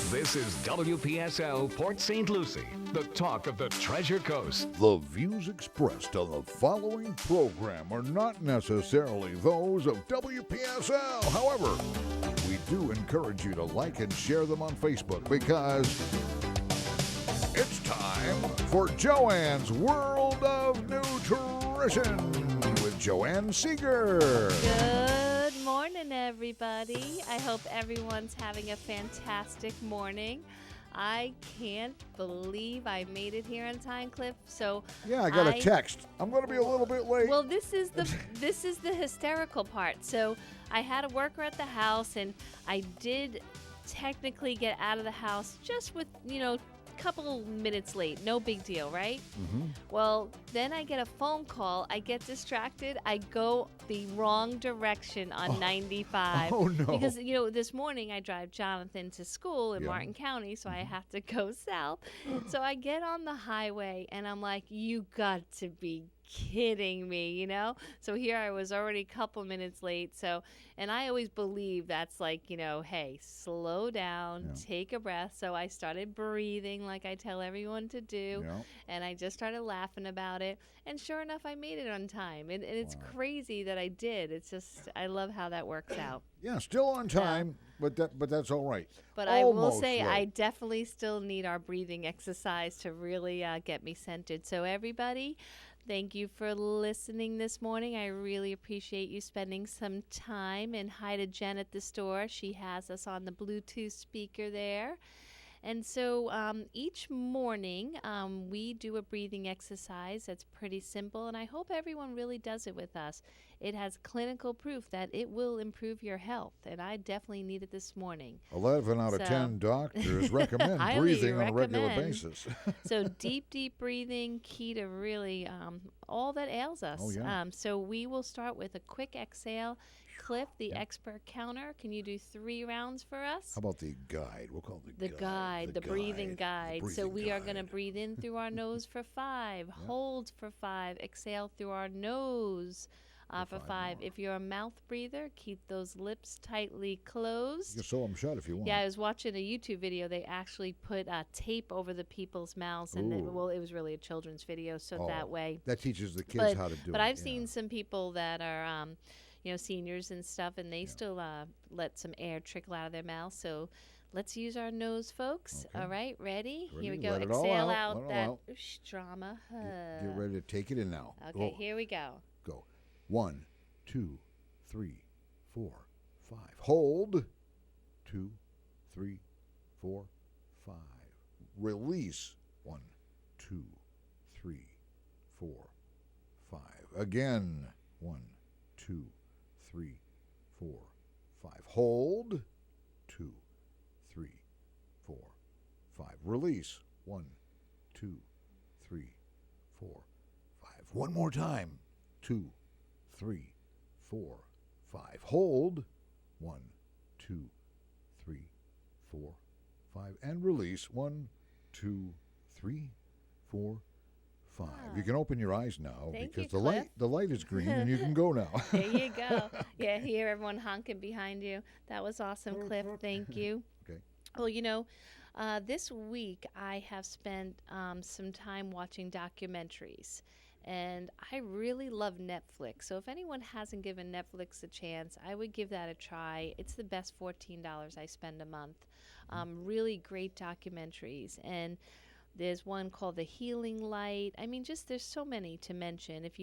This is WPSL Port St. Lucie, the talk of the Treasure Coast. The views expressed on the following program are not necessarily those of WPSL. However, we do encourage you to like and share them on Facebook because it's time for Joanne's World of Nutrition with Joanne Seeger. Good morning, everybody. I hope everyone's having a fantastic morning. I can't believe I made it here on time, Cliff. So yeah, I got a text. I'm going to be a little bit late. Well, this is the hysterical part. So I had a worker at the house, and I did technically get out of the house just with, couple minutes late. No big deal, right? Mm-hmm. Well, then I get a phone call. I get distracted. I go the wrong direction on 95. Oh, no. Because, this morning I drive Jonathan to school in Martin County, so I have to go south. So I get on the highway, and I'm like, you got to be kidding me, So here I was already a couple minutes late. And I always believe that's like, hey, slow down, take a breath. So I started breathing like I tell everyone to do. And I just started laughing about it. And sure enough, I made it on time. And it's crazy that I did. It's just, I love how that works out. Yeah, still on time, but that's all right. But Almost I will say right. I definitely still need our breathing exercise to really get me centered. So everybody, thank you for listening this morning. I really appreciate you spending some time. And hi to Jen at the store. She has us on the Bluetooth speaker there. And so each morning we do a breathing exercise that's pretty simple, and I hope everyone really does it with us. It has clinical proof that it will improve your health, and I definitely need it this morning. 11 out of 10 doctors recommend breathing on a regular basis. So deep breathing, key to really all that ails us. Oh, yeah. So we will start with a quick exhale. Cliff, the expert counter, can you do 3 rounds for us? How about the guide? We'll call it the guide. The breathing guide. So we are going to breathe in through our nose for 5, hold for 5, exhale through our nose for 5. If you're a mouth breather, keep those lips tightly closed. You can sew them shut if you want. Yeah, I was watching a YouTube video. They actually put tape over the people's mouths, and it was really a children's video, so that way. That teaches the kids how to do it. But I've seen some people that are seniors and stuff, and they still let some air trickle out of their mouth. So let's use our nose, folks. Okay. All right, ready? Here we go. Let it Exhale all out that out. drama. Get ready to take it in now. Okay, here we go. Go. 1, 2, 3, 4, 5. Hold. 2, 3, 4, 5. Release. 1, 2, 3, 4, 5. Again. 1, 2, 3, 4, 5. Hold. 2, 3, 4, 5. Release. 1, 2, 3, 4, 5. One more time. 2, 3, 4, 5. Hold. 1, 2, 3, 4, 5. And release. 1, 2, 3, 4, 5. You can open your eyes now because the light is green and you can go now. There you go. Yeah, hear everyone honking behind you. That was awesome, Cliff. Thank you. Okay. Well, this week I have spent some time watching documentaries, and I really love Netflix. So if anyone hasn't given Netflix a chance, I would give that a try. It's the best $14 I spend a month. Really great documentaries. And there's one called The Healing Light. I mean, there's so many to mention. If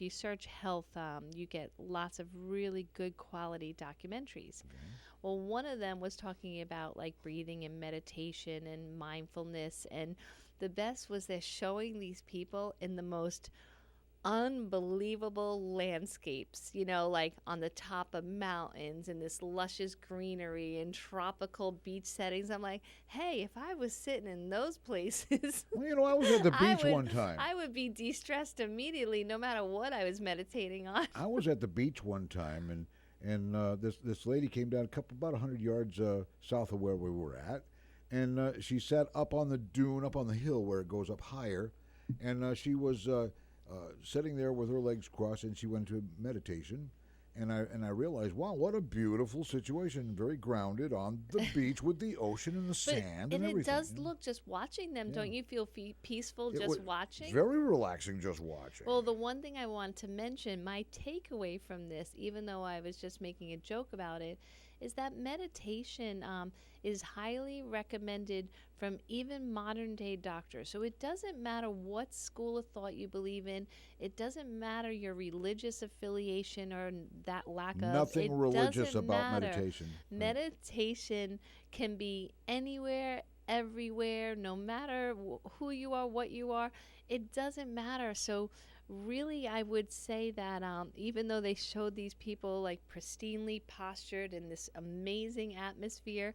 you search health, you get lots of really good quality documentaries. Okay. Well, one of them was talking about like breathing and meditation and mindfulness, and the best was they're showing these people in the most unbelievable landscapes, like on the top of mountains and this luscious greenery and tropical beach settings. I'm like, hey, if I was sitting in those places, well, I was at the beach one time. I would be de-stressed immediately, no matter what I was meditating on. I was at the beach one time, and this lady came down about 100 yards south of where we were at, and she sat up on the dune, up on the hill where it goes up higher, and she was sitting there with her legs crossed, and she went into meditation, And I realized, wow, what a beautiful situation. Very grounded on the beach with the ocean and the sand and everything. It does look, just watching them, don't you feel peaceful It just was watching? Very relaxing just watching. Well, the one thing I want to mention, my takeaway from this, even though I was just making a joke about it, is that meditation is highly recommended from even modern day doctors. So it doesn't matter what school of thought you believe in. It doesn't matter your religious affiliation or that lack of. Nothing religious about meditation. Meditation can be anywhere, everywhere, no matter who you are, what you are. It doesn't matter. So really, I would say that even though they showed these people like pristinely postured in this amazing atmosphere,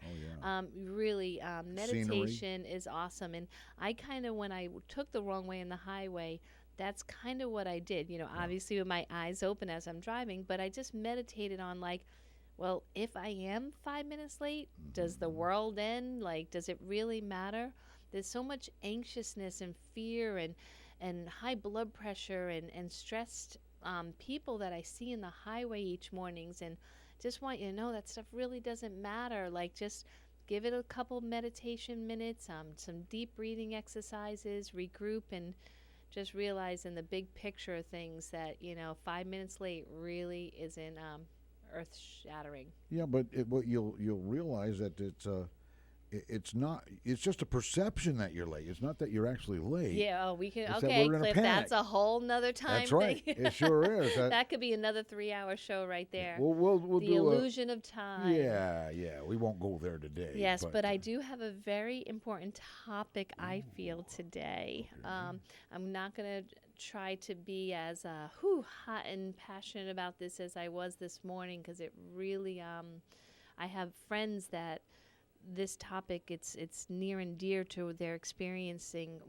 really meditation is awesome. And I kind of, when I took the wrong way in the highway, that's kind of what I did, obviously with my eyes open as I'm driving, but I just meditated on like, well, if I am 5 minutes late, does the world end? Like, does it really matter? There's so much anxiousness and fear and high blood pressure and stressed people that I see in the highway each mornings, and just want you to know that stuff really doesn't matter. Like, just give it a couple meditation minutes, some deep breathing exercises, regroup, and just realize in the big picture of things that 5 minutes late really isn't earth shattering. Yeah, but what you'll realize that it's not. It's just a perception that you're late. It's not that you're actually late. Yeah, we can. It's Okay, that we're in a Cliff, panic. that's a whole nother time. That's right. Thing. It sure is. That could be another 3-hour show right there. We'll the do illusion of time. Yeah. We won't go there today. Yes, but I do have a very important topic I feel today. Okay. I'm not going to try to be as hot and passionate about this as I was this morning, because it really I have friends that this topic, it's near and dear to what they're experiencing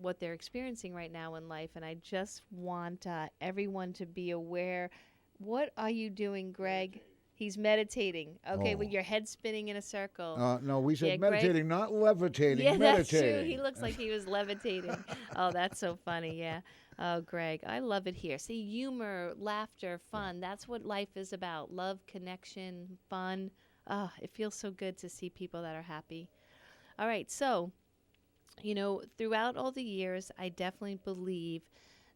right now in life, and I just want everyone to be aware. What are you doing, Greg? He's meditating. Okay, with your head spinning in a circle. No, we said Greg, meditating, not levitating. Yeah, meditating. That's true. He looks like he was levitating. Oh, that's so funny. Yeah. Oh, Greg, I love it here. See, humor, laughter, fun. That's what life is about. Love, connection, fun. It feels so good to see people that are happy. All right, so, throughout all the years, I definitely believe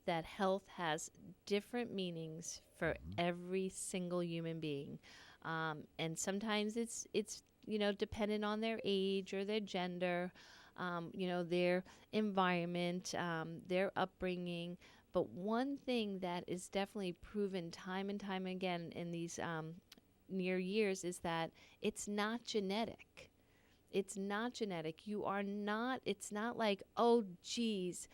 that health has different meanings for every single human being. And sometimes it's dependent on their age or their gender, their environment, their upbringing. But one thing that is definitely proven time and time again in these near years is that it's not genetic. It's not genetic. It's not like, oh, geez,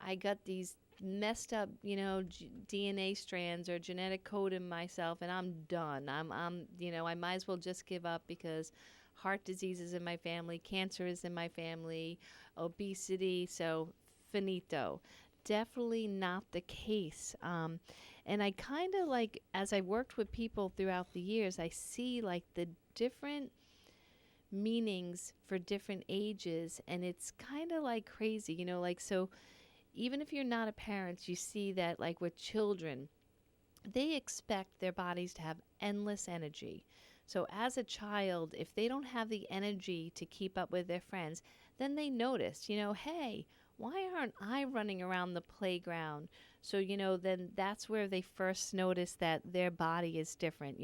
I got these messed up, DNA strands or genetic code in myself and I'm done. I might as well just give up because heart disease is in my family, cancer is in my family, obesity, so finito. Definitely not the case. And I kind of like, as I worked with people throughout the years, I see like the different meanings for different ages, and it's kind of like crazy, so even if you're not a parent, you see that like with children, they expect their bodies to have endless energy. So as a child, if they don't have the energy to keep up with their friends, then they notice, hey, why aren't I running around the playground? So, then that's where they first notice that their body is different.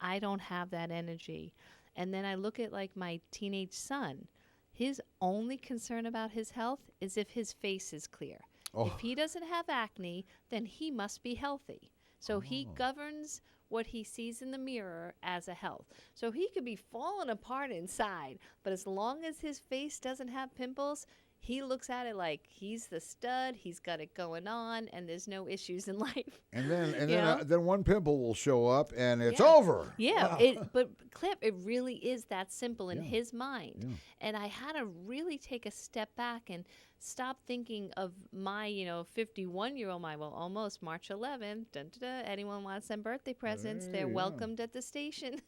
I don't have that energy. And then I look at like my teenage son. His only concern about his health is if his face is clear. Oh. If he doesn't have acne, then he must be healthy. So he governs what he sees in the mirror as a health. So he could be falling apart inside, but as long as his face doesn't have pimples, he looks at it like he's the stud, he's got it going on, and there's no issues in life. And then one pimple will show up, and it's over. Yeah, wow. But Cliff, it really is that simple in his mind. Yeah. And I had to really take a step back and stop thinking of my, 51-year-old, almost March 11th. Dun, dun, dun, anyone want to send birthday presents? They're welcomed at the station.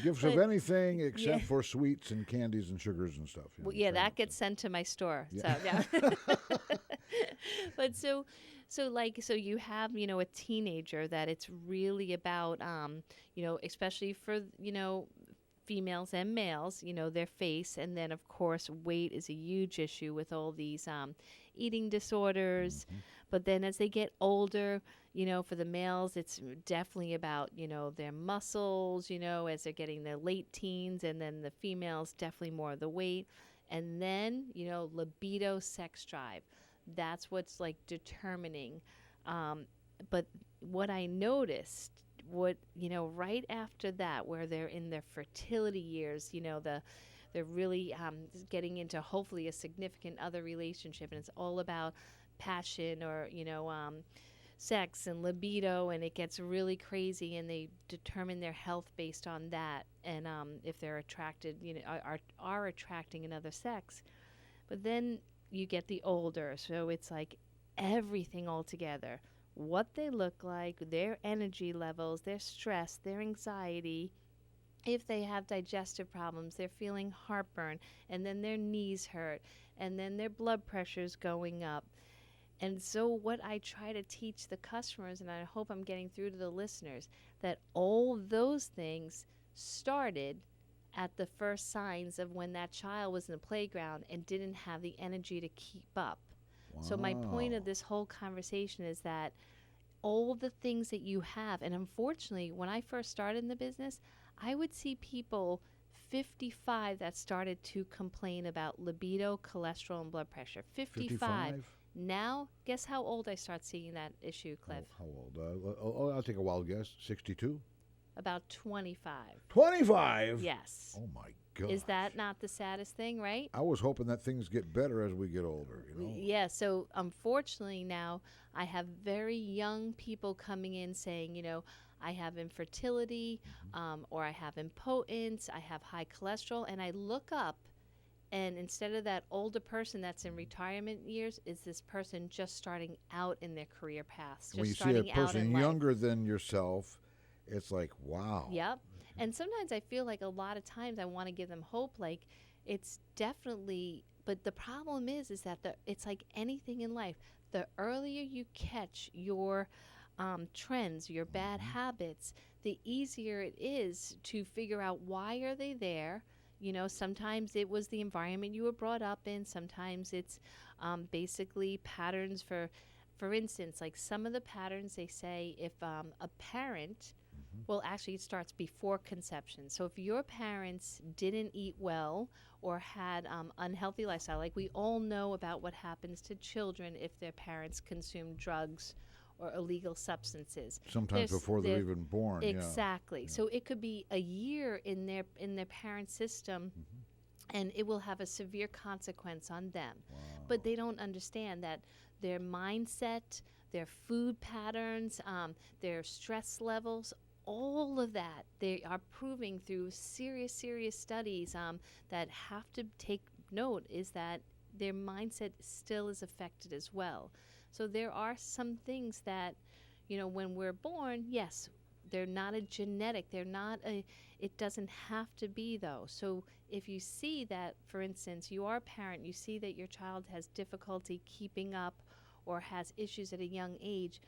Gifts of anything except for sweets and candies and sugars and stuff. Well, that gets sent to my store. Yeah. So, yeah. But so you have, a teenager that it's really about, especially for, females and males, their face. And then, of course, weight is a huge issue with all these eating disorders. But then as they get older, for the males, it's definitely about, their muscles, as they're getting their late teens. And then the females, definitely more of the weight. And then, libido, sex drive. That's what's like determining. But what I noticed, right after that, where they're in their fertility years, they're really getting into hopefully a significant other relationship, and it's all about passion or sex and libido, and it gets really crazy, and they determine their health based on that, and if they're attracted, are attracting another sex. But then you get the older, so it's like everything all together. What they look like, their energy levels, their stress, their anxiety. If they have digestive problems, they're feeling heartburn, and then their knees hurt, and then their blood pressure's going up. And so, what I try to teach the customers, and I hope I'm getting through to the listeners, that all those things started at the first signs of when that child was in the playground and didn't have the energy to keep up. So my point of this whole conversation is that all the things that you have, and unfortunately, when I first started in the business, I would see people 55 that started to complain about libido, cholesterol, and blood pressure. 55. Now, guess how old I start seeing that issue, Cliff? How old? I'll take a wild guess. 62? About 25. 25? Yes. Oh, my God. Is that not the saddest thing, right? I was hoping that things get better as we get older, Yeah, so unfortunately now I have very young people coming in saying, I have infertility, or I have impotence, I have high cholesterol, and I look up, and instead of that older person that's in retirement years, is this person just starting out in their career paths. When you see a person younger than yourself, it's like, wow. Yep. And sometimes I feel like a lot of times I want to give them hope. Like, it's definitely, but the problem is that it's like anything in life. The earlier you catch your trends, your bad habits, the easier it is to figure out why are they there. Sometimes it was the environment you were brought up in. Sometimes it's basically patterns for instance, like some of the patterns they say if a parent, well, actually it starts before conception. So if your parents didn't eat well or had unhealthy lifestyle, like we all know about what happens to children if their parents consume drugs or illegal substances. Sometimes before they're even born. Exactly. Yeah. So it could be a year in their parent system, and it will have a severe consequence on them. Wow. But they don't understand that their mindset, their food patterns, their stress levels, all of that, they are proving through serious studies that have to take note is that their mindset still is affected as well. So there are some things that, when we're born, yes, they're not a genetic, it doesn't have to be though. So if you see that, for instance, you are a parent, you see that your child has difficulty keeping up or has issues at a young age,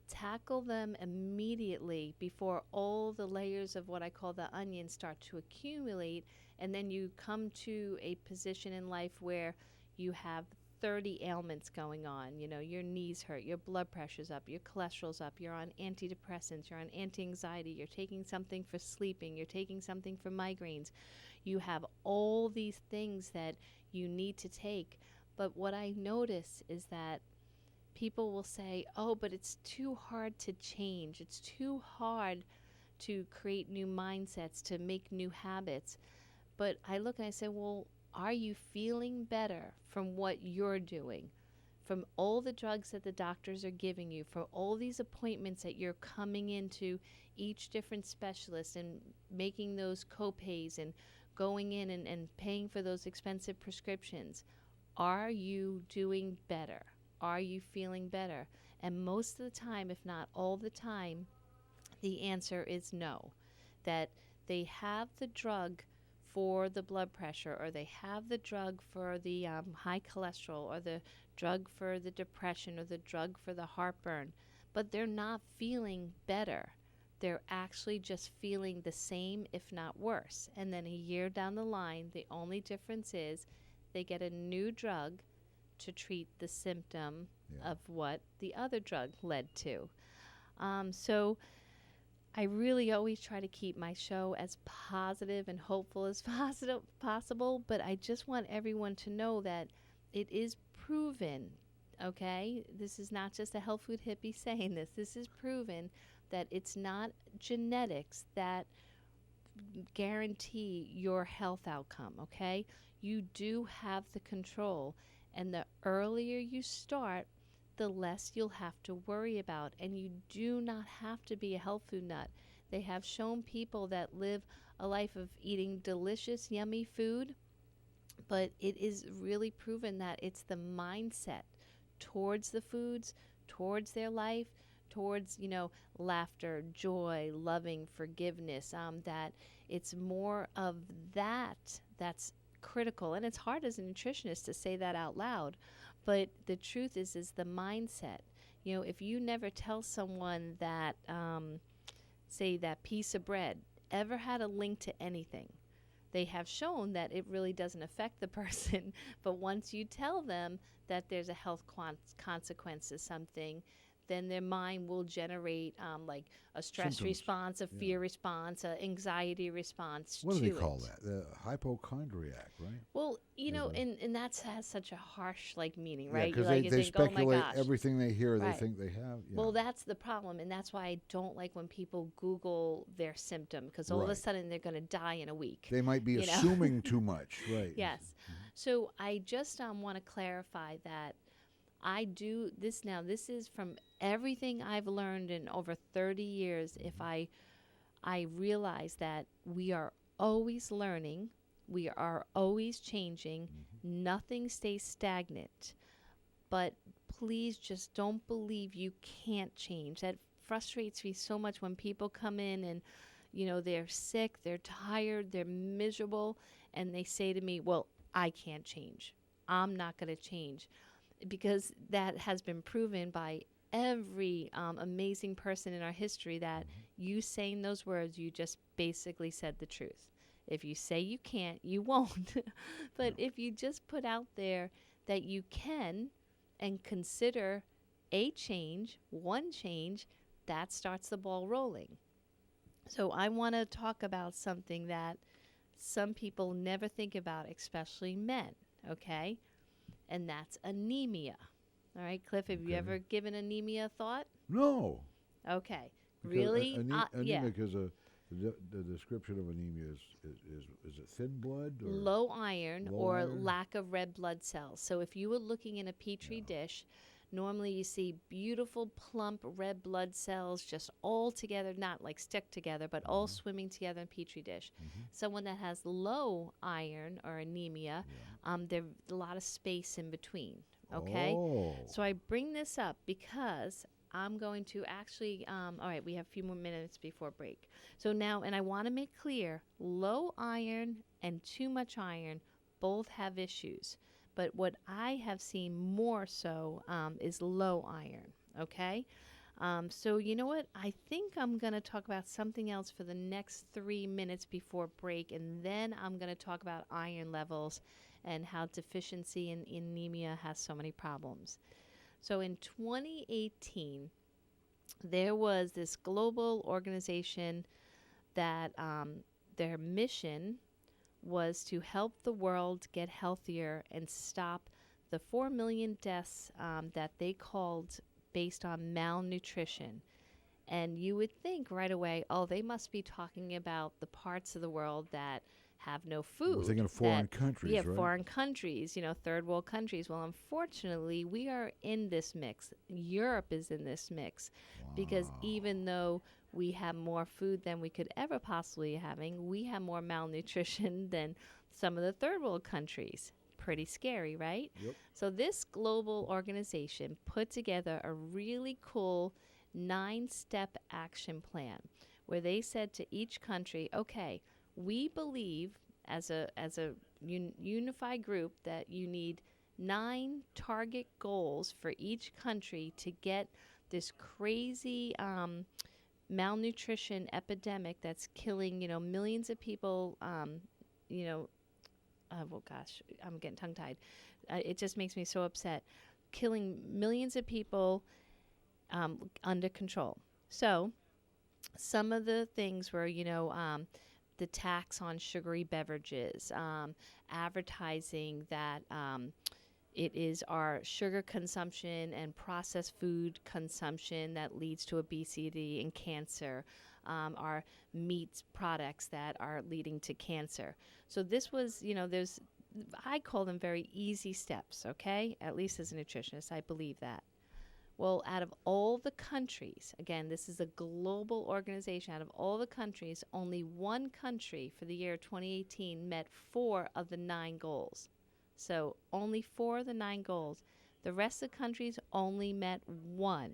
tackle them immediately before all the layers of what I call the onion start to accumulate, and then you come to a position in life where you have 30 ailments going on. Your knees hurt, your blood pressure's up, your cholesterol's up, you're on antidepressants, you're on anti-anxiety, you're taking something for sleeping, you're taking something for migraines. You have all these things that you need to take. But what I notice is that people will say, oh, but it's too hard to change. It's too hard to create new mindsets, to make new habits. But I look and I say, well, are you feeling better from what you're doing? From all the drugs that the doctors are giving you, for all these appointments that you're coming into each different specialist and making those co-pays and going in and paying for those expensive prescriptions. Are you doing better? Are you feeling better? And most of the time, if not all the time, the answer is no. That they have the drug for the blood pressure, or they have the drug for the high cholesterol, or the drug for the depression or the drug for the heartburn, but they're not feeling better. They're actually just feeling the same, if not worse. And then a year down the line, the only difference is they get a new drug to treat the symptom of what the other drug led to. So I really always try to keep my show as positive and hopeful as possible, but I just want everyone to know that it is proven, okay? This is not just a health food hippie saying this. This is proven that it's not genetics that guarantee your health outcome, okay? You do have the control, and the earlier you start, the less you'll have to worry about. And you do not have to be a health food nut. They have shown people that live a life of eating delicious, yummy food, but it is really proven that it's the mindset towards the foods, towards their life, towards, laughter, joy, loving, forgiveness, that it's more of that that's critical. And it's hard as a nutritionist to say that out loud, but the truth is the mindset. If you never tell someone that, say, that piece of bread ever had a link to anything, they have shown that it really doesn't affect the person. But once you tell them that there's a health consequence to something, then their mind will generate like a stress Symptoms. response, a fear response, an anxiety response. What do to they call it. that? The hypochondriac, right? Well, and that has such a harsh meaning, Yeah, right? because You they think, oh my speculate gosh. everything they hear, Right. they think they have. Yeah. Well, that's the problem, and that's why I don't like when people Google their symptom, because all of a Right. sudden they're going to die in a week. They might be assuming too much, right? Yes. So I just want to clarify that I do this now. This is from everything I've learned in over 30 years. If I realize that we are always learning, we are always changing, nothing stays stagnant. But please just don't believe you can't change. That frustrates me so much when people come in and, they're sick, they're tired, they're miserable, and they say to me, well, I can't change. I'm not going to change. Because that has been proven by every amazing person in our history that you saying those words, you just basically said the truth. If you say you can't, you won't. But if you just put out there that you can and consider a change, one change, that starts the ball rolling. So I want to talk about something that some people never think about, especially men, okay? And that's anemia. All right, Cliff, have you ever given anemia a thought? No. Okay. Because Really? anemic is the description of anemia is it thin blood or Low iron low or iron? lack of red blood cells. So if you were looking in a petri dish, normally you see beautiful plump red blood cells just all together, not like stick together, but all swimming together in a petri dish. Someone that has low iron or anemia, there's a lot of space in between. Okay? Oh. So I bring this up because I'm going to actually, all right, we have a few more minutes before break. So now, and I want to make clear, low iron and too much iron both have issues. But what I have seen more so is low iron, okay? So you know what? I think I'm going to talk about something else for the next 3 minutes before break, and then I'm going to talk about iron levels and how deficiency in anemia has so many problems. So in 2018, there was this global organization that their mission was to help the world get healthier and stop the 4 million deaths that they called based on malnutrition. And you would think right away, oh, they must be talking about the parts of the world that have no food. We're thinking of foreign countries, yeah, right? foreign countries, third world countries. Well, unfortunately, we are in this mix. Europe is in this mix because even though we have more food than we could ever possibly having, we have more malnutrition than some of the third world countries. Pretty scary, right? Yep. So this global organization put together a really cool 9-step action plan where they said to each country, okay, we believe as a unified group that you need 9 target goals for each country to get this crazy malnutrition epidemic that's killing, millions of people, you know, well, gosh, I'm getting tongue-tied. It just makes me so upset. Killing millions of people under control. So some of the things were, the tax on sugary beverages, advertising that it is our sugar consumption and processed food consumption that leads to obesity and cancer, our meat products that are leading to cancer. So this was, I call them very easy steps, okay? At least as a nutritionist, I believe that. Well, out of all the countries, again, this is a global organization, out of all the countries, only one country for the year 2018 met 4 of the 9 goals. So only 4 of the 9 goals. The rest of the countries only met one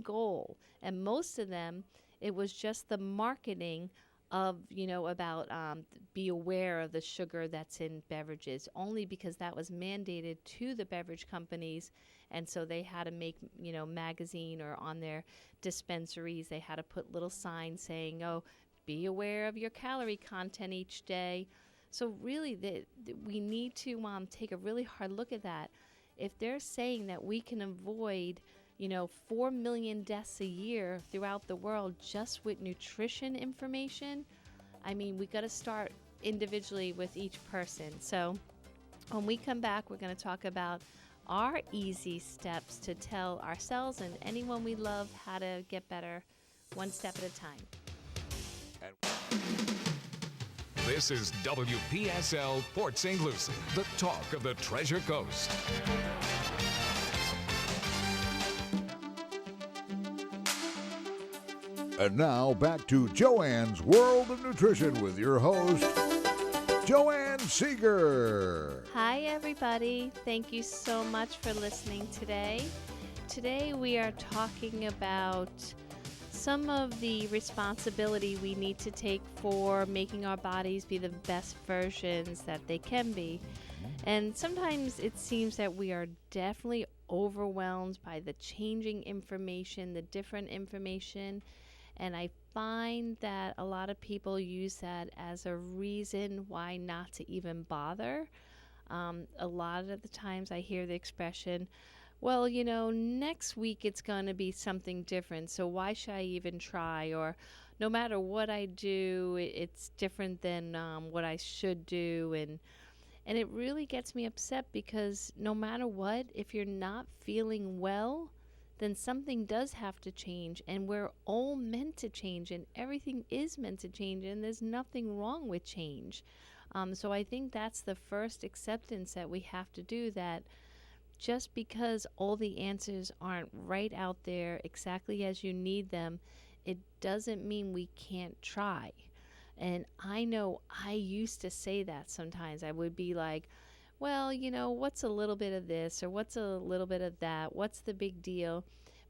goal. And most of them, it was just the marketing of, about be aware of the sugar that's in beverages, only because that was mandated to the beverage companies. And so they had to make, magazine or on their dispensaries, they had to put little signs saying, oh, be aware of your calorie content each day. So really, we need to take a really hard look at that. If they're saying that we can avoid 4 million deaths a year throughout the world just with nutrition information, I mean, we got to start individually with each person. So when we come back, we're going to talk about our easy steps to tell ourselves and anyone we love how to get better one step at a time. This is WPSL Port St. Lucie, the talk of the Treasure Coast. And now back to Joanne's World of Nutrition with your host, Joanne Seeger. Hi, everybody. Thank you so much for listening today. Today we are talking about some of the responsibility we need to take for making our bodies be the best versions that they can be. And sometimes it seems that we are definitely overwhelmed by the changing information, the different information. And I find that a lot of people use that as a reason why not to even bother. A lot of the times I hear the expression, well, next week it's going to be something different, so why should I even try? Or no matter what I do, it's different than what I should do. And it really gets me upset because no matter what, if you're not feeling well, then something does have to change, and we're all meant to change, and everything is meant to change, and there's nothing wrong with change. So I think that's the first acceptance that we have to do, that just because all the answers aren't right out there exactly as you need them, it doesn't mean we can't try. And I know I used to say that sometimes. I would be like, well, what's a little bit of this or what's a little bit of that? What's the big deal?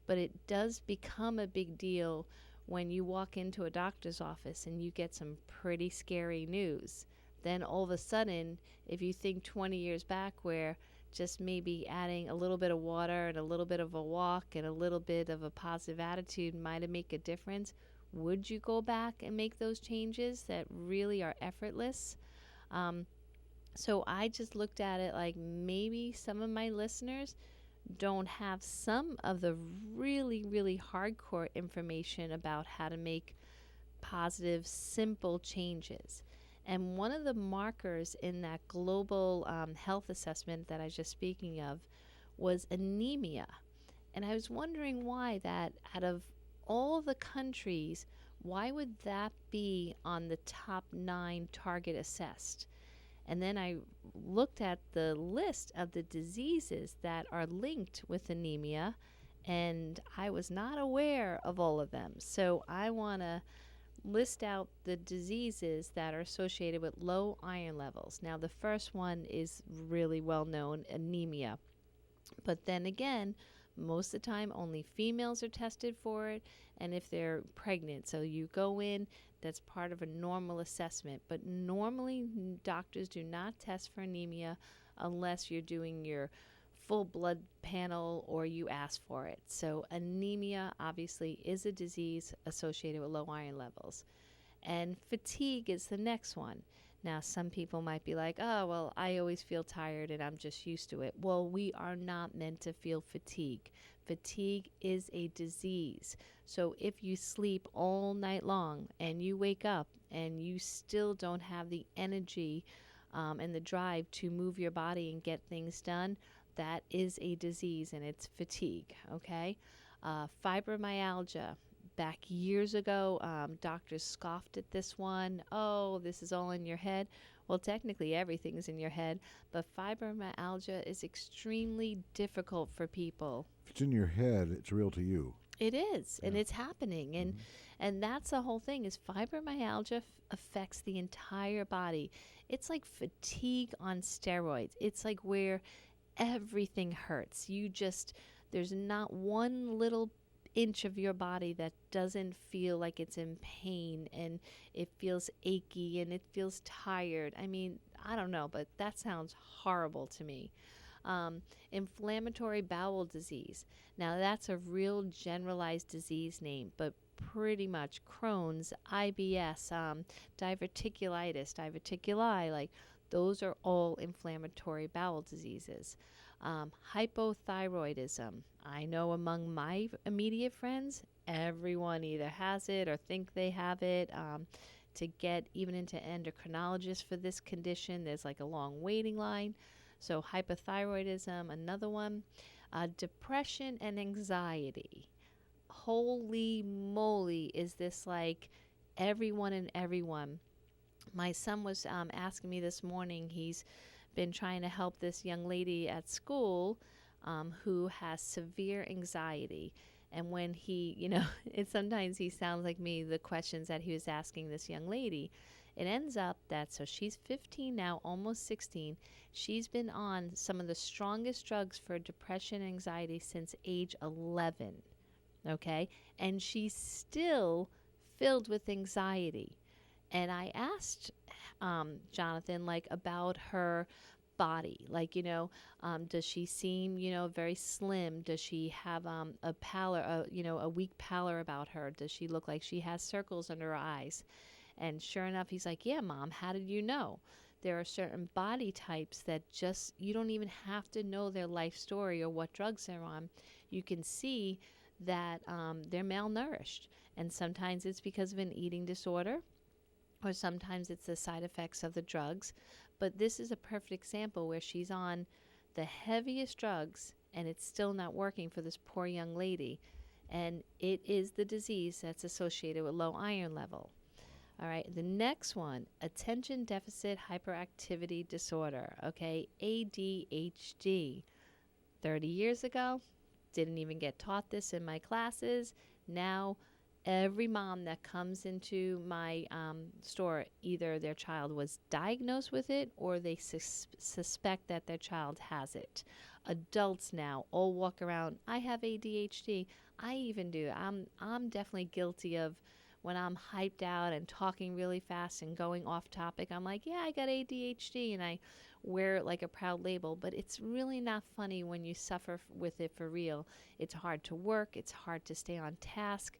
But it does become a big deal when you walk into a doctor's office and you get some pretty scary news. Then all of a sudden, if you think 20 years back where just maybe adding a little bit of water and a little bit of a walk and a little bit of a positive attitude might have made a difference, would you go back and make those changes that really are effortless? So I just looked at it like maybe some of my listeners don't have some of the really, really hardcore information about how to make positive, simple changes. And one of the markers in that global health assessment that I was just speaking of was anemia. And I was wondering why that out of all the countries, why would that be on the top 9 target assessed? And then I looked at the list of the diseases that are linked with anemia, and I was not aware of all of them. So I want to list out the diseases that are associated with low iron levels. Now, the first one is really well known, anemia. But then again, most of the time only females are tested for it, and if they're pregnant. So you go in, that's part of a normal assessment. But normally doctors do not test for anemia unless you're doing your full blood panel or you ask for it. So anemia obviously is a disease associated with low iron levels. And fatigue is the next one. Now, some people might be like, oh, well, I always feel tired and I'm just used to it. Well, we are not meant to feel fatigue. Fatigue is a disease. So if you sleep all night long and you wake up and you still don't have the energy and the drive to move your body and get things done, that is a disease and it's fatigue, okay? Fibromyalgia. Back years ago, doctors scoffed at this one. Oh, this is all in your head. Well, technically, everything's in your head, but fibromyalgia is extremely difficult for people. If it's in your head, it's real to you. It is, and Yeah. it's happening, and that's the whole thing. Is fibromyalgia affects the entire body. It's like fatigue on steroids. It's like where everything hurts. There's not one little inch of your body that doesn't feel like it's in pain, and it feels achy and it feels tired. I mean, I don't know, but that sounds horrible to me. Inflammatory bowel disease. Now, that's a real generalized disease name, but pretty much Crohn's, IBS, diverticuli, like those are all inflammatory bowel diseases. Hypothyroidism. I know among my immediate friends, everyone either has it or think they have it. To get even into endocrinologists for this condition, there's like a long waiting line. So hypothyroidism, another one. Depression and anxiety. Holy moly, is this like everyone and everyone? My son was asking me this morning, he's been trying to help this young lady at school who has severe anxiety. And when sometimes he sounds like me, the questions that he was asking this young lady. It ends up that, so she's 15 now, almost 16. She's been on some of the strongest drugs for depression and anxiety since age 11, okay? And she's still filled with anxiety. And I asked Jonathan, like, about her body. Like, does she seem, very slim? Does she have a pallor, a weak pallor about her? Does she look like she has circles under her eyes? And sure enough, he's like, yeah, Mom, how did you know? There are certain body types that just, you don't even have to know their life story or what drugs they're on. You can see that they're malnourished. And sometimes it's because of an eating disorder, or sometimes it's the side effects of the drugs. But this is a perfect example where she's on the heaviest drugs and it's still not working for this poor young lady. And it is the disease that's associated with low iron level. All right, the next one, attention deficit hyperactivity disorder, okay, ADHD. 30 years ago, didn't even get taught this in my classes. Now, every mom that comes into my store, either their child was diagnosed with it or they suspect that their child has it. Adults now all walk around, I have ADHD. I even do. I'm definitely guilty of when I'm hyped out and talking really fast and going off topic. I'm like, yeah, I got ADHD, and I wear it like a proud label. But it's really not funny when you suffer with it for real. It's hard to work. It's hard to stay on task.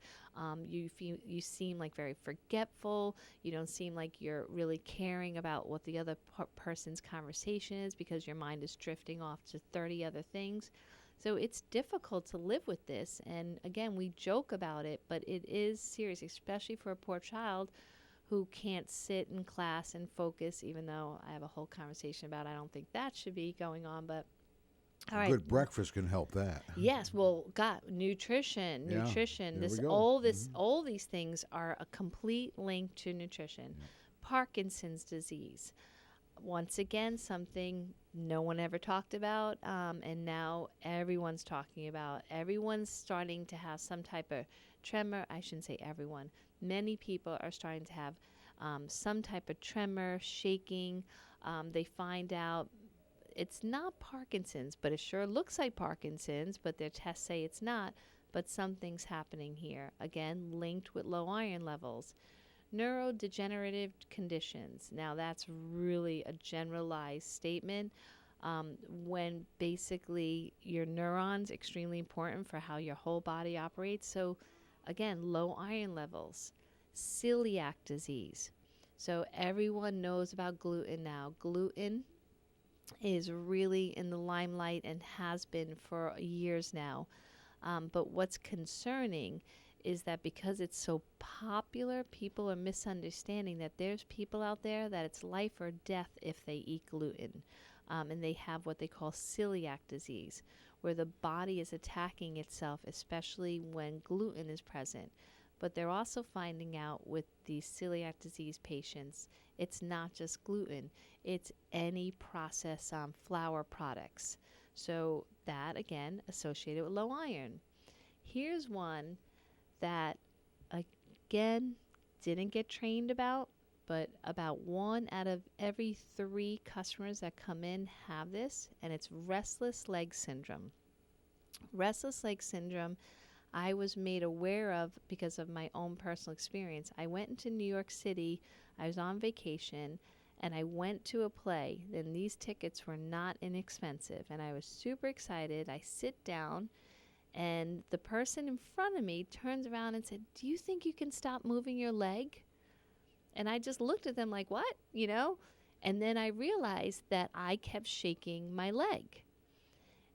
You seem like very forgetful. You don't seem like you're really caring about what the other person's conversation is because your mind is drifting off to 30 other things. So it's difficult to live with this. And again, we joke about it, but it is serious, especially for a poor child who can't sit in class and focus, even though I have a whole conversation about I don't think that should be going on. But all right. Good breakfast can help that. Yes, well, God, nutrition. There This we go. all these things are a complete link to nutrition. Parkinson's disease. Once again, something no one ever talked about, and now everyone's talking about. Everyone's starting to have some type of tremor. I shouldn't say everyone. Many people are starting to have some type of tremor, shaking. They find out it's not Parkinson's, but it sure looks like Parkinson's, but their tests say it's not. But something's happening here. Again, linked with low iron levels. Neurodegenerative conditions. Now, that's really a generalized statement. when basically your neurons extremely important for how your whole body operates. So again, low iron levels, celiac disease. So everyone knows about gluten now. Gluten is really in the limelight and has been for years now. But what's concerning is that because it's so popular, people are misunderstanding that there's people out there that it's life or death if they eat gluten. And they have what they call celiac disease, where the body is attacking itself, especially when gluten is present. But they're also finding out with these celiac disease patients, it's not just gluten, it's any processed flour products. So that, again, associated with low iron. Here's one that, again, didn't get trained about, but about 1 out of every 3 customers that come in have this, and it's restless leg syndrome. Restless leg syndrome, I was made aware of because of my own personal experience. I went into New York City, I was on vacation, and I went to a play, and these tickets were not inexpensive, and I was super excited. I sit down, and the person in front of me turns around and said, "Do you think you can stop moving your leg?" And I just looked at them like, "What?" And then I realized that I kept shaking my leg.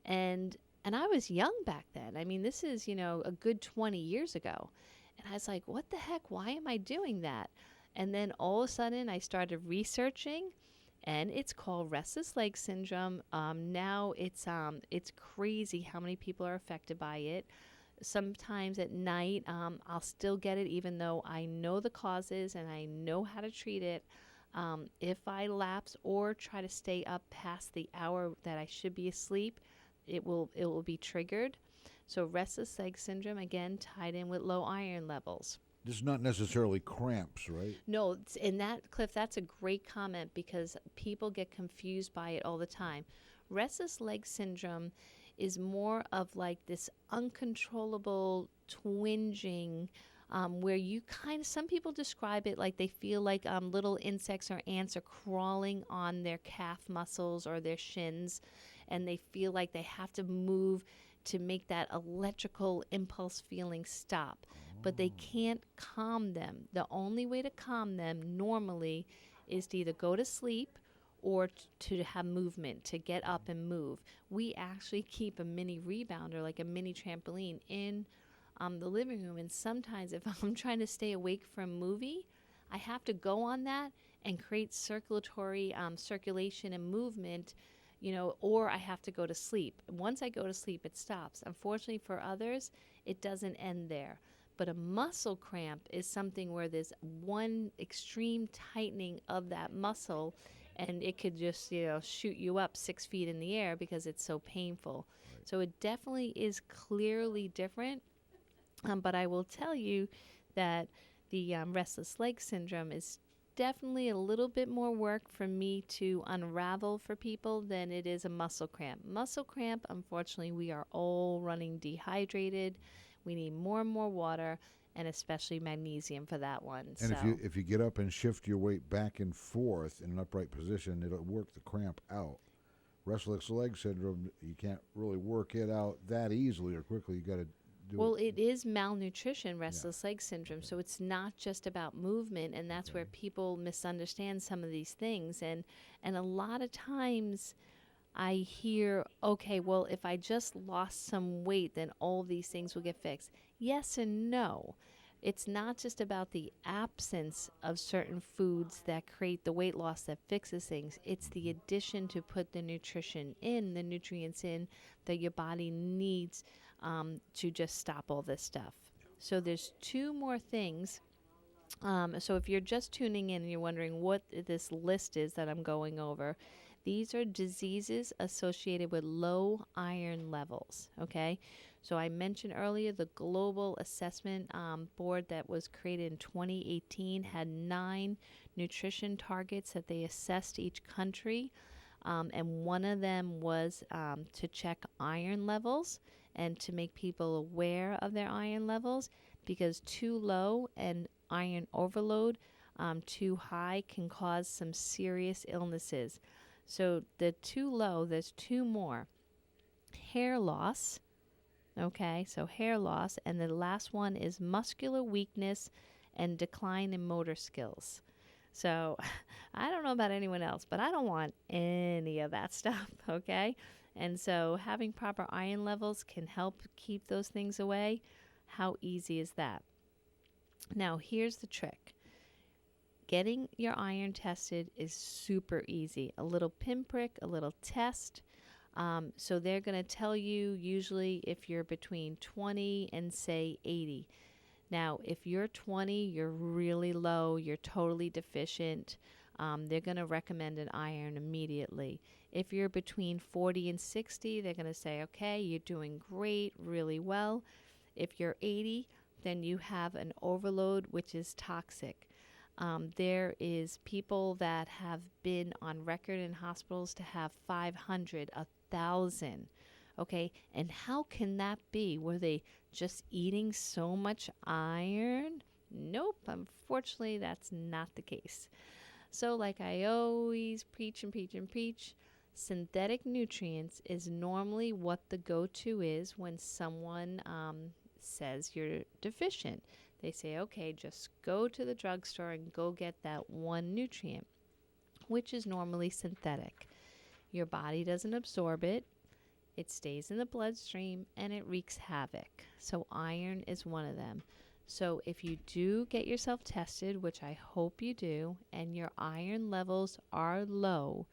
And I was young back then. I mean, this is, a good 20 years ago. And I was like, what the heck? Why am I doing that? And then all of a sudden I started researching, and it's called restless leg syndrome. Now it's crazy how many people are affected by it. Sometimes at night, I'll still get it even though I know the causes and I know how to treat it. If I lapse or try to stay up past the hour that I should be asleep, it will be triggered. So restless leg syndrome, again, tied in with low iron levels. This is not necessarily cramps, right? No, in that, Cliff, that's a great comment because people get confused by it all the time. Restless leg syndrome is more of like this uncontrollable twinging, where you some people describe it like they feel like little insects or ants are crawling on their calf muscles or their shins, and they feel like they have to move to make that electrical impulse feeling stop. But they can't calm them. The only way to calm them normally is to either go to sleep or to have movement, to get up and move. We actually keep a mini rebounder, like a mini trampoline, in the living room. And sometimes if I'm trying to stay awake for a movie, I have to go on that and create circulatory circulation and movement, or I have to go to sleep. Once I go to sleep, it stops. Unfortunately for others, it doesn't end there. But a muscle cramp is something where there's one extreme tightening of that muscle, and it could just, shoot you up 6 feet in the air because it's so painful. Right. So it definitely is clearly different. But I will tell you that the restless leg syndrome is definitely a little bit more work for me to unravel for people than it is a muscle cramp. Muscle cramp, unfortunately, we are all running dehydrated. We need more and more water, and especially magnesium for that one. And if you get up and shift your weight back and forth in an upright position, it'll work the cramp out. Restless leg syndrome, you can't really work it out that easily or quickly. You got to do Well, it is malnutrition, restless leg syndrome, so it's not just about movement, and that's where people misunderstand some of these things. And a lot of times I hear, okay, well, if I just lost some weight, then all these things will get fixed. Yes and no. It's not just about the absence of certain foods that create the weight loss that fixes things. It's the addition to put the nutrition in, the nutrients in that your body needs to just stop all this stuff. So there's 2 more things. So if you're just tuning in and you're wondering what this list is that I'm going over, these are diseases associated with low iron levels, okay? So I mentioned earlier the Global Assessment Board that was created in 2018 had 9 nutrition targets that they assessed each country, and one of them was to check iron levels and to make people aware of their iron levels, because too low and iron overload, too high, can cause some serious illnesses. So the too low, there's two more. Hair loss. Okay, so hair loss. And the last one is muscular weakness and decline in motor skills. So I don't know about anyone else, but I don't want any of that stuff, okay? And so having proper iron levels can help keep those things away. How easy is that? Now, here's the trick. Getting your iron tested is super easy. A little pinprick, a little test. So they're going to tell you usually if you're between 20 and say 80. Now, if you're 20, you're really low, you're totally deficient, they're going to recommend an iron immediately. If you're between 40 and 60, they're going to say, okay, you're doing great, really well. If you're 80, then you have an overload, which is toxic. There is people that have been on record in hospitals to have 500, 1,000. Okay, and how can that be? Were they just eating so much iron? Nope, unfortunately, that's not the case. So, like I always preach and preach and preach, synthetic nutrients is normally what the go-to is when someone says you're deficient. They say, okay, just go to the drugstore and go get that one nutrient, which is normally synthetic. Your body doesn't absorb it. It stays in the bloodstream and it wreaks havoc. So iron is one of them. So if you do get yourself tested, which I hope you do, and your iron levels are low,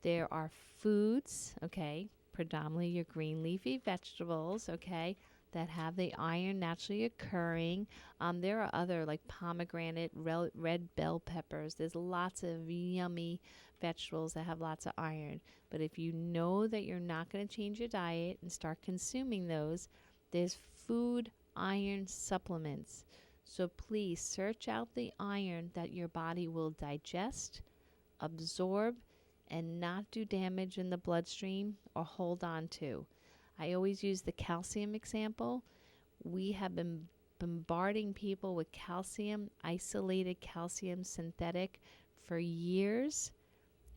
there are foods, okay, predominantly your green leafy vegetables, okay, that have the iron naturally occurring. There are other like pomegranate, red bell peppers. There's lots of yummy vegetables that have lots of iron. But if you know that you're not going to change your diet and start consuming those, there's food iron supplements. So please search out the iron that your body will digest, absorb, and not do damage in the bloodstream or hold on to. I always use the calcium example. We have been bombarding people with calcium, isolated calcium synthetic for years,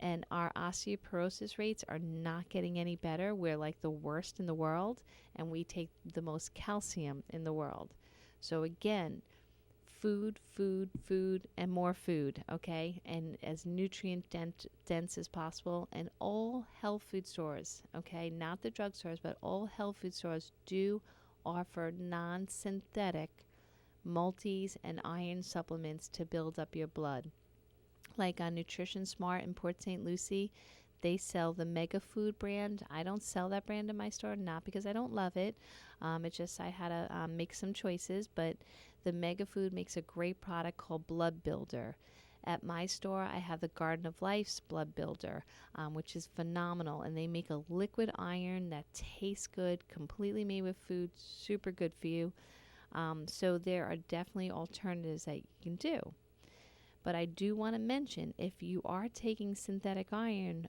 and our osteoporosis rates are not getting any better. We're like the worst in the world, and we take the most calcium in the world. So again, food, and more food, okay? And as nutrient dense as possible. And all health food stores, okay? Not the drugstores, but all health food stores do offer non-synthetic multis and iron supplements to build up your blood. Like on Nutrition Smart in Port St. Lucie, they sell the Mega Food brand. I don't sell that brand in my store, not because I don't love it. It's just I had to make some choices, but the Mega Food makes a great product called Blood Builder. At my store, I have the Garden of Life's Blood Builder, which is phenomenal. And they make a liquid iron that tastes good, completely made with food, super good for you. So there are definitely alternatives that you can do. But I do want to mention, if you are taking synthetic iron,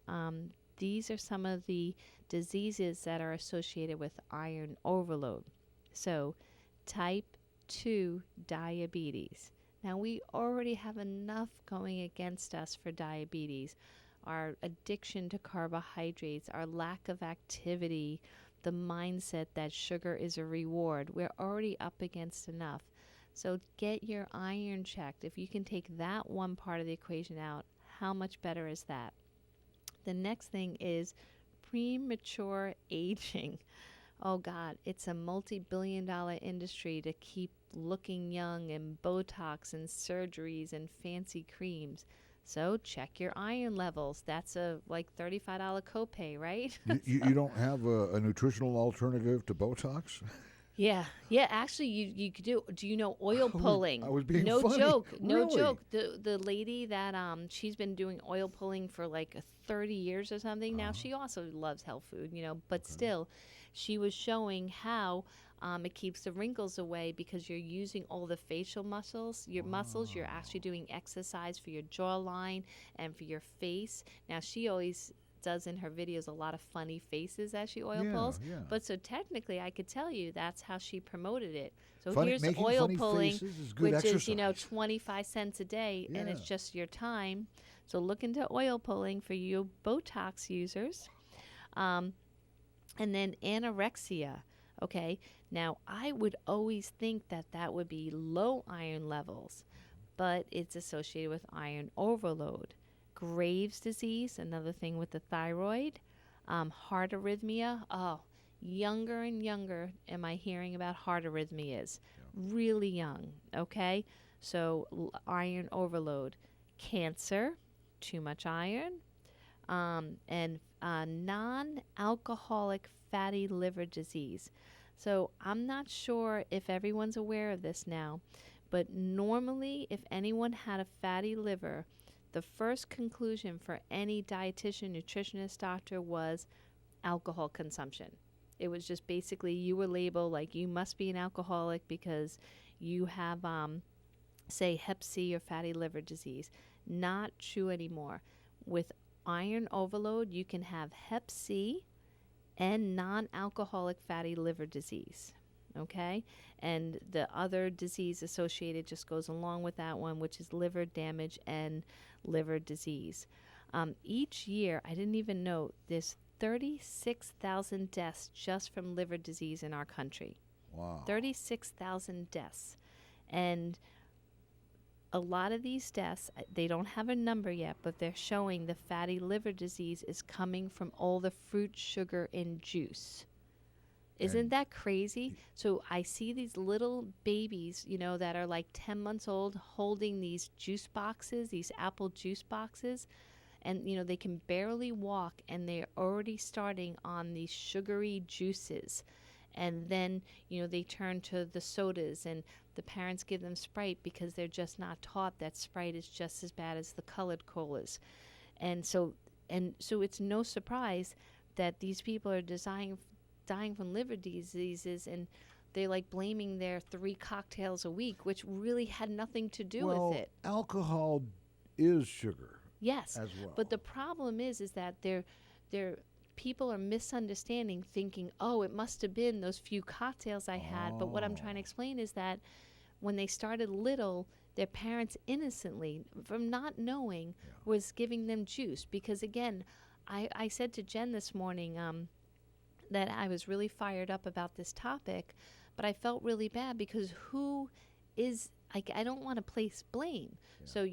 these are some of the diseases that are associated with iron overload. So type 2 diabetes. Now, we already have enough going against us for diabetes. Our addiction to carbohydrates, our lack of activity, the mindset that sugar is a reward. We're already up against enough. So get your iron checked. If you can take that one part of the equation out, how much better is that? The next thing is premature aging. Oh God, it's a multi-billion-dollar industry to keep looking young, and Botox and surgeries and fancy creams. So check your iron levels. That's a like $35 copay, right? You don't have a nutritional alternative to Botox? Yeah. Actually, you could do. Do you know oil pulling? I was being no funny. joke. No Really? joke. The lady that she's been doing oil pulling for like 30 years or something. Now she also loves health food, but still, she was showing how it keeps the wrinkles away because you're using all the facial muscles. Your muscles. You're actually doing exercise for your jawline and for your face. Now she always does in her videos a lot of funny faces as she oil pulls. Yeah. But so technically I could tell you that's how she promoted it. So Funny- here's making oil funny pulling, faces is good which exercise. is 25 cents a day, and it's Yeah. just your time. So look into oil pulling for you Botox users. Um, and then anorexia. Okay, now I would always think that that would be low iron levels, but it's associated with iron overload. Graves' disease, another thing with the thyroid, heart arrhythmia. Oh, younger and younger am I hearing about heart arrhythmias. Really young, okay? So iron overload. Cancer, too much iron, and non-alcoholic fatty liver disease. So I'm not sure if everyone's aware of this now, but normally if anyone had a fatty liver, the first conclusion for any dietitian, nutritionist, doctor was alcohol consumption. It was just basically you were labeled like you must be an alcoholic because you have, say, Hep C or fatty liver disease. Not true anymore. With iron overload, you can have Hep C and non-alcoholic fatty liver disease. Okay? And the other disease associated just goes along with that one, which is liver damage and liver disease. Each year, I didn't even know, there's 36,000 deaths just from liver disease in our country. Wow. 36,000 deaths. And a lot of these deaths, they don't have a number yet, but they're showing the fatty liver disease is coming from all the fruit, sugar, and juice. Isn't that crazy? So I see these little babies, that are like 10 months old holding these juice boxes, these apple juice boxes, and, they can barely walk, and they're already starting on these sugary juices. And then, they turn to the sodas, and the parents give them Sprite because they're just not taught that Sprite is just as bad as the colored colas. And so it's no surprise that these people are dying from liver diseases, and they're like blaming their 3 cocktails a week, which really had nothing to do with it. Alcohol is sugar. Yes, as well. But the problem is that they're people are misunderstanding, thinking, oh, it must have been those few cocktails I had. But what I'm trying to explain is that when they started little, their parents innocently, from not knowing, was giving them juice. Because again, I said to Jen this morning that I was really fired up about this topic, but I felt really bad because I don't want to place blame. So,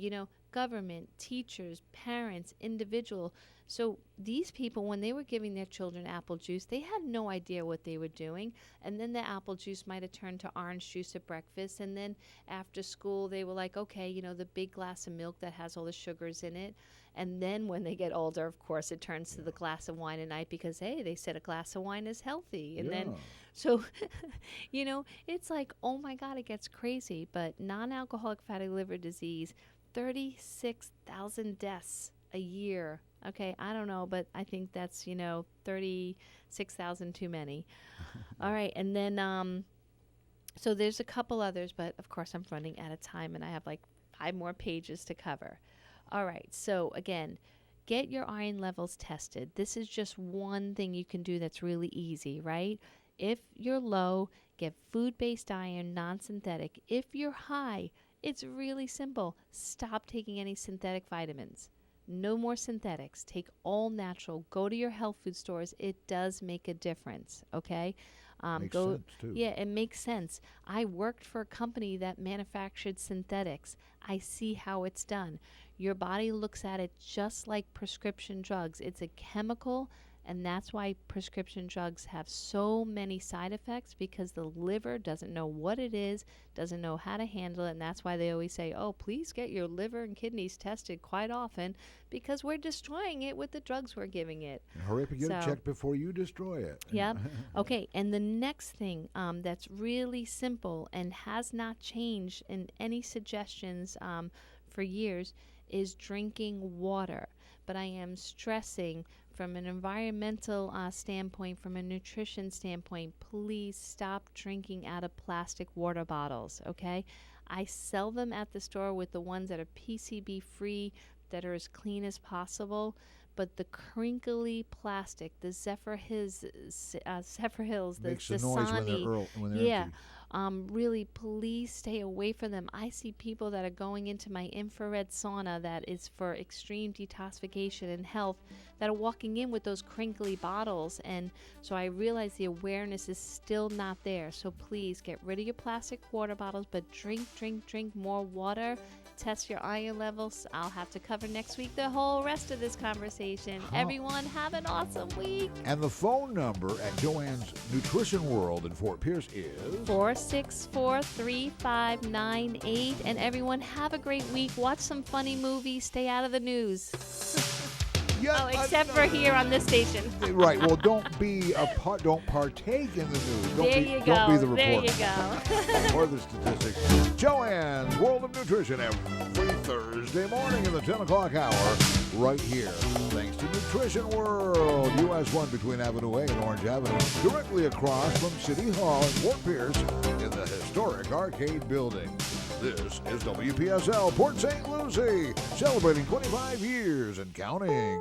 government, teachers, parents, individual. So these people, when they were giving their children apple juice, they had no idea what they were doing. And then the apple juice might have turned to orange juice at breakfast. And then after school, they were like, okay, the big glass of milk that has all the sugars in it. And then when they get older, of course, it turns to the glass of wine at night because, hey, they said a glass of wine is healthy. And then, so, it's like, oh my God, it gets crazy. But non-alcoholic fatty liver disease, 36,000 deaths a year. Okay, I don't know, but I think that's, 36,000 too many. All right, and then, so there's a couple others, but of course I'm running out of time and I have like 5 more pages to cover. All right, so again, get your iron levels tested. This is just one thing you can do that's really easy, right? If you're low, get food-based iron, non-synthetic. If you're high, it's really simple. Stop taking any synthetic vitamins. No more synthetics. Take all natural. Go to your health food stores. It does make a difference, okay? Makes sense, too. Yeah, it makes sense. I worked for a company that manufactured synthetics. I see how it's done. Your body looks at it just like prescription drugs. It's a chemical, and that's why prescription drugs have so many side effects, because the liver doesn't know what it is, doesn't know how to handle it, and that's why they always say, oh, please get your liver and kidneys tested quite often, because we're destroying it with the drugs we're giving it. And hurry up and get it checked before you destroy it. Yep. Okay, and the next thing that's really simple and has not changed in any suggestions for years is drinking water. But I am stressing, from an environmental standpoint, from a nutrition standpoint, please stop drinking out of plastic water bottles, okay? I sell them at the store with the ones that are PCB free, that are as clean as possible. But the crinkly plastic, the Zephyr Hills, the Makes the Dasani, noise when they're empty. really, please stay away from them. I see people that are going into my infrared sauna that is for extreme detoxification and health that are walking in with those crinkly bottles. And so I realize the awareness is still not there. So please get rid of your plastic water bottles, but drink more water. Test your iron levels. I'll have to cover next week the whole rest of this conversation. Everyone, have an awesome week. And the phone number at Joanne's Nutrition World in Fort Pierce is 464-3598. And everyone, have a great week. Watch some funny movies. Stay out of the news. Except for here on this station. Right. Well, don't partake in the news. Don't be the reporter. There you go. Or the statistics. Joanne's World of Nutrition every Thursday morning in the 10 o'clock hour right here. Thanks to Nutrition World, US 1 between Avenue A and Orange Avenue, directly across from City Hall in Fort Pierce in the historic Arcade Building. This is WPSL Port St. Lucie, celebrating 25 years and counting.